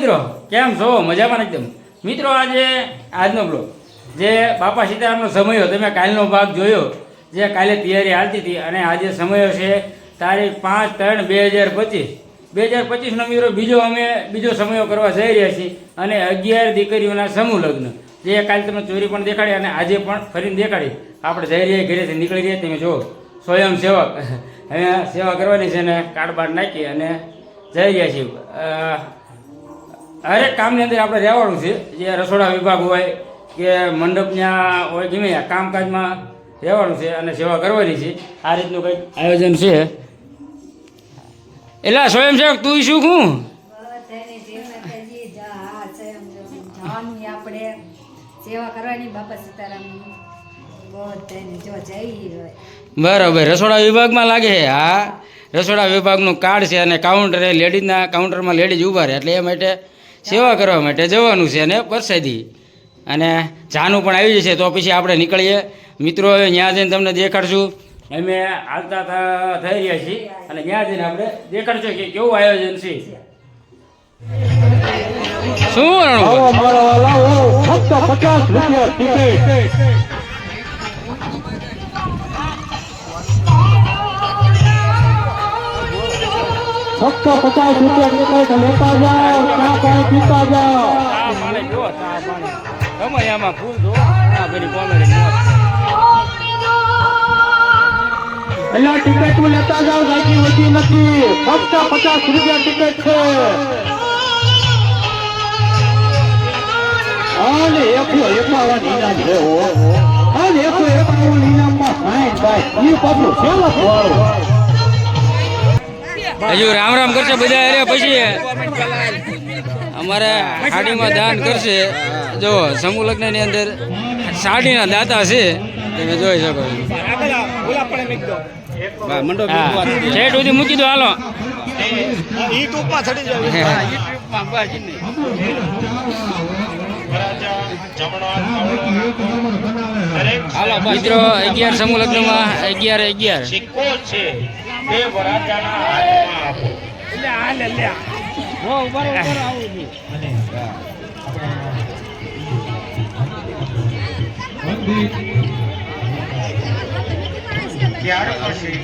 મિત્રો, કેમ છો? મજામાં એકદમ. મિત્રો, આજનો બ્લોગ જે બાપા સીતારામનો સમયો તમે કાલનો ભાગ જોયો, જે કાલે તૈયારી હાલતી હતી અને આજે સમયો છે તારીખ 5/3/2025. 2025નો મિત્રો બીજો સમયો કરવા જઈ રહ્યા છીએ અને 11 દીકરીઓના સમૂહ લગ્ન જે કાલે તમે ચોરી પણ દેખાડી અને આજે પણ ફરીને દેખાડી. આપણે જઈ રહ્યા ઘરેથી નીકળી રહ્યા. તમે જુઓ સ્વયંસેવક અહીંયા સેવા કરવાની છે ને કાર્ડ બાર નાખી અને જઈ રહ્યા છીએ. હરેક કામની અંદર આપણે રહેવાનું છે. જે રસોડા વિભાગ હોય કે મંડપના હોય ગમે કામકાજમાં રહેવાનું છે અને સેવા કરવાની છે. આ રીતનું કંઈક આયોજન છે. એટલે સ્વયંસેવક તું શું કહું આપણે સેવા કરવાની બાપા સીતારામ બરાબર. રસોડા વિભાગમાં લાગે છે. હા, રસોડા વિભાગનું કાર્ડ છે અને કાઉન્ટર લેડીઝના કાઉન્ટરમાં લેડીઝ ઊભા રહે એટલે એ માટે સેવા કરવા માટે જવાનું છે અને પરસાદી અને જાનું પણ આવી જશે. તો પછી આપણે નીકળીએ મિત્રો. ત્યાં જઈને તમને દેખાડશું. અમે હાલતા થઈ રહ્યા છીએ અને ત્યાં જઈને આપણે દેખાડશું કે કેવું આયોજન છે. શું ફક્ત 50 રૂપિયા ટિકિટ. ફક્ત 50 રૂપિયા ટિકિટ લેતા જાઓ, ચા પાણી પીતા જાઓ. ચા પાણી જો, ચા પાણી ગમે એમાં ફૂલ દો. આ બધી કોમેડી એટલે ટિકિટ લેતા જાઓ, ગાડી વધી નથી. ફક્ત 50 રૂપિયા ટિકિટ છે. અને 151 ઇનામ છે. અને 151 ઇનામમાં 60 ભાઈ એ પાછું સેવક વાળું. હજુ રામ રામ કરશે બધા. અરે પછી અમારે સાડીમાં દાન કરશે. જો સમૂહ લગ્ન ની અંદર સાડીના દાતા છે, તમે જોઈ શકો છો. ઠેઠ સુધી મૂકી દો. હાલો હાલો મિત્રો, 11 સમૂહ લગ્નમાં 11 ત્યાર પછી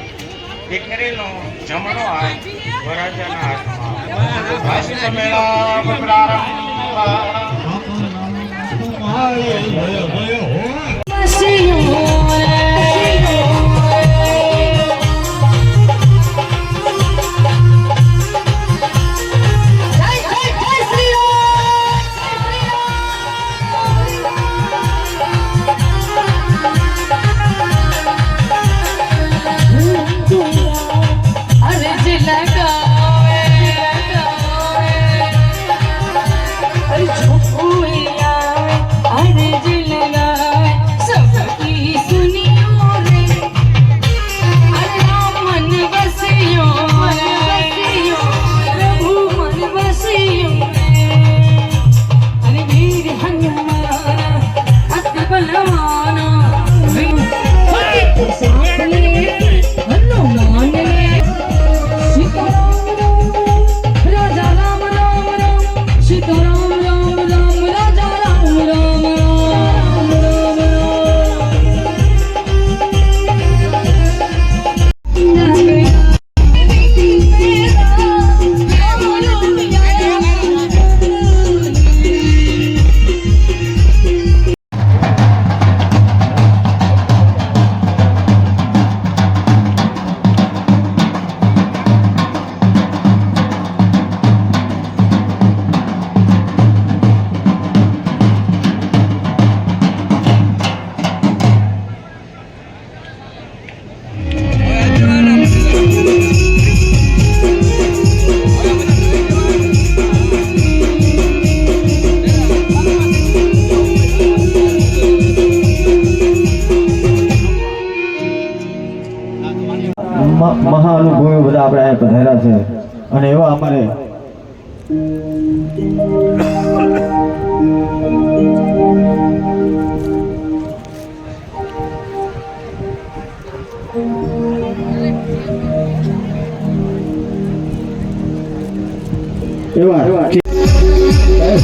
દીકરીનો જમણો હાથ વરરાજાના હાથમાં. ભાષિત મેળા મહાનુભવો બધા આપણે અહીંયા પધાર્યા છે અને એવા અમારે એવા વાહ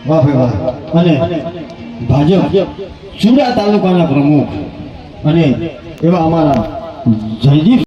ભાઈ વાહ. અને ભાજપ ચુડા તાલુકાના પ્રમુખ અને એવા અમારા જયદીપ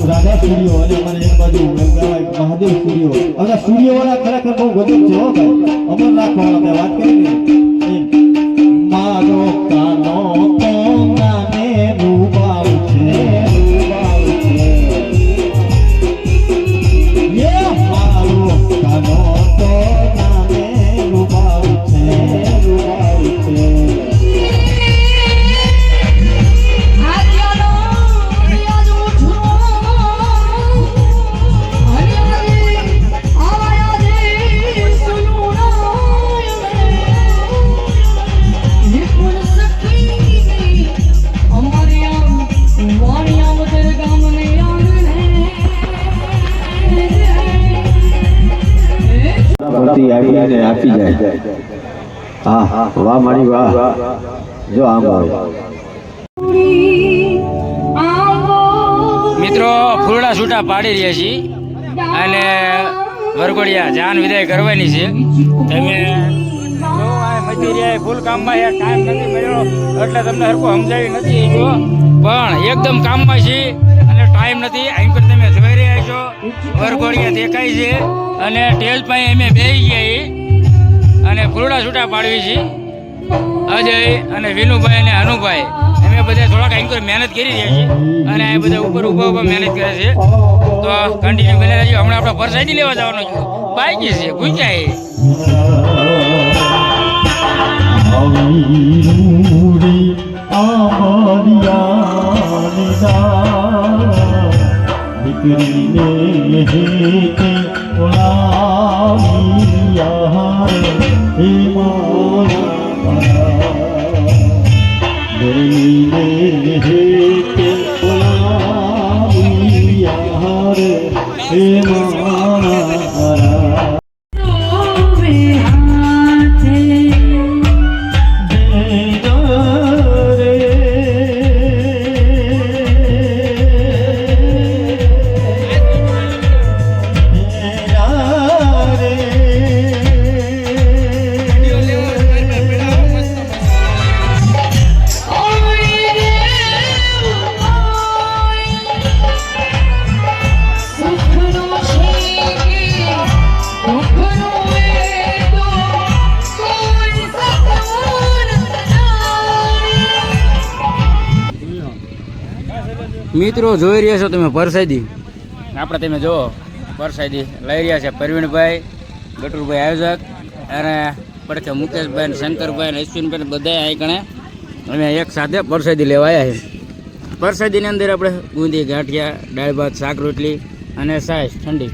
રાધા સ્ટુડિયો અને અમારે એક બાજુ મહાદેવ સ્ટુડિયો. હવે સ્ટુડિયો વાળા ખરેખર બહુ ગજબ છે હો ભાઈ. અમર રાખવાના વાત કરીને મારો કાનો તો નાને રૂબાવ છે મારો કાનો તો નાને રૂબાવ છે. આવીને આપી જાય. હા વાહ મારી વાહ. જો આમ આવે મિત્રો ફૂલડા છૂટા પાડી રહ્યા છીએ અને વરઘોડિયા જાન વિદાય કરવાની છે. તમે જો આ મજૂરિયા ફૂલ કામમાં ટાઈમ નથી મળ્યો એટલે તમને હરખું સમજાવી નથી જો પણ એકદમ કામમાં છે અને ટાઈમ નથી. અહીં પર તમે જોઈ રહ્યા છો વરઘોડિયા દેખાય છે અને ટેલ પાસે અમે બેસી ગયા અને ફૂલડા છૂટા પાડવી છે. અજય અને વિનુભાઈ અને અનુભાઈ અમે બધા થોડાક અહીં મહેનત કરી રહ્યા છીએ અને આ બધા ઉપર ઉભા મહેનત કરે છે. તો કન્ટિન્યુ બને રહેજો. હમણાં આપણે પરસાઈડી લેવા જવાનો છું. બાઈકી છે ભૂખ્યા મિત્રો જોઈ રહ્યા છો તમે પરસાદી આપણે તમે જુઓ પરસાદી લઈ રહ્યા છે પ્રવીણભાઈ, ગટુરભાઈ આયોજક અને પડખે મુકેશભાઈ ને શંકરભાઈ ને અશ્વિનભાઈ બધા અહીં કણે અમે એક સાથે પરસાદી લેવા આવ્યા છે. પરસાદીની અંદર આપણે બુંદી, ગાંઠિયા, દાળ ભાત, શાક રોટલી અને છાશ ઠંડી.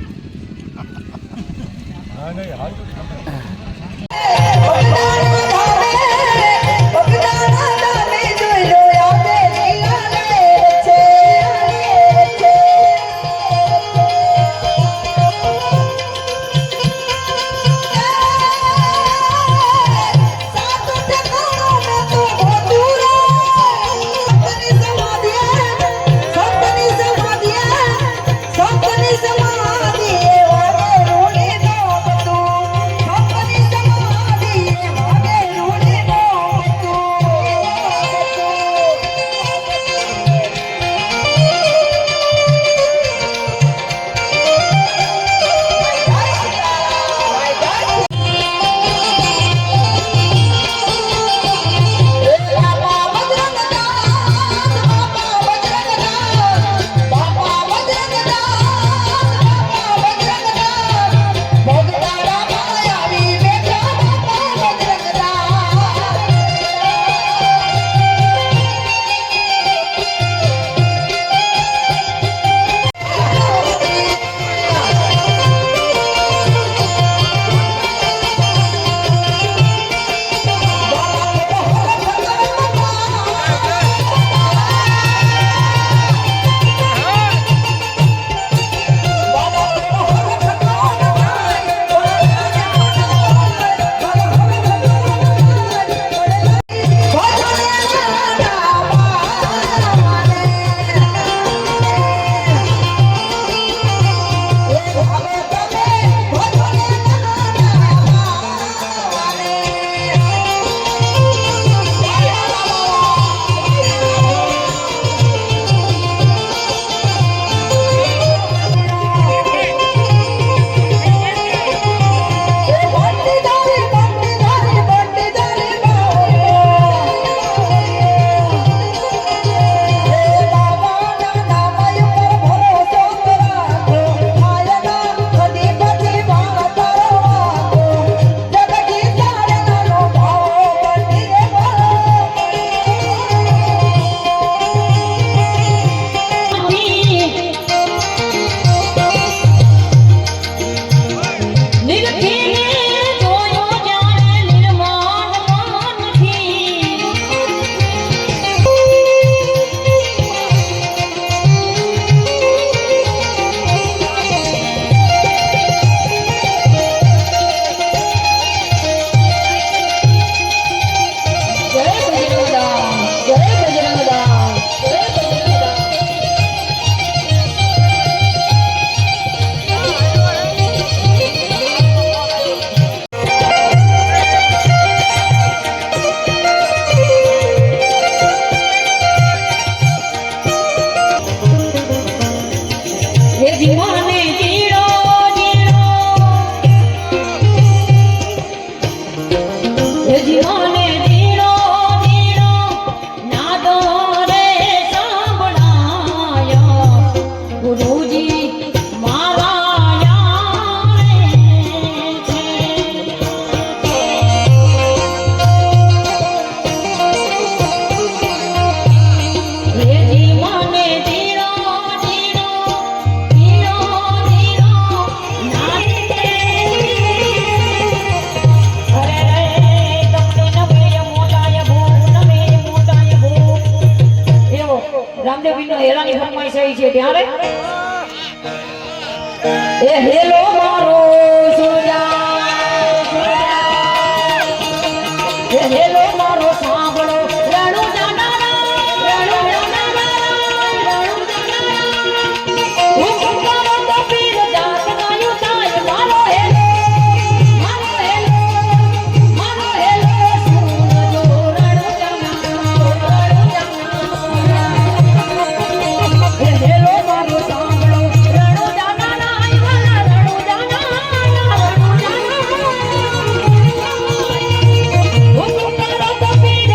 રામદેવજીનો હેરાની ફરમાઈશ આવી છે ત્યારે એ હેલો મારો એ હેલો મારો સાંભળો રણુ જાનારા હુકમ કરો તો પીર જાત ગાયો થાય મારો હેલો સુનજો રણુ જાનારા હેલો મારો સાંભળો રણુ જાનારા રણુ જાનારા હુકમ કરો તો પીર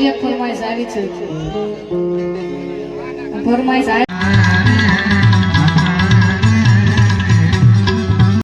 હજી એક ફરમાઈશ આવી છે ફરમાઈશ આવી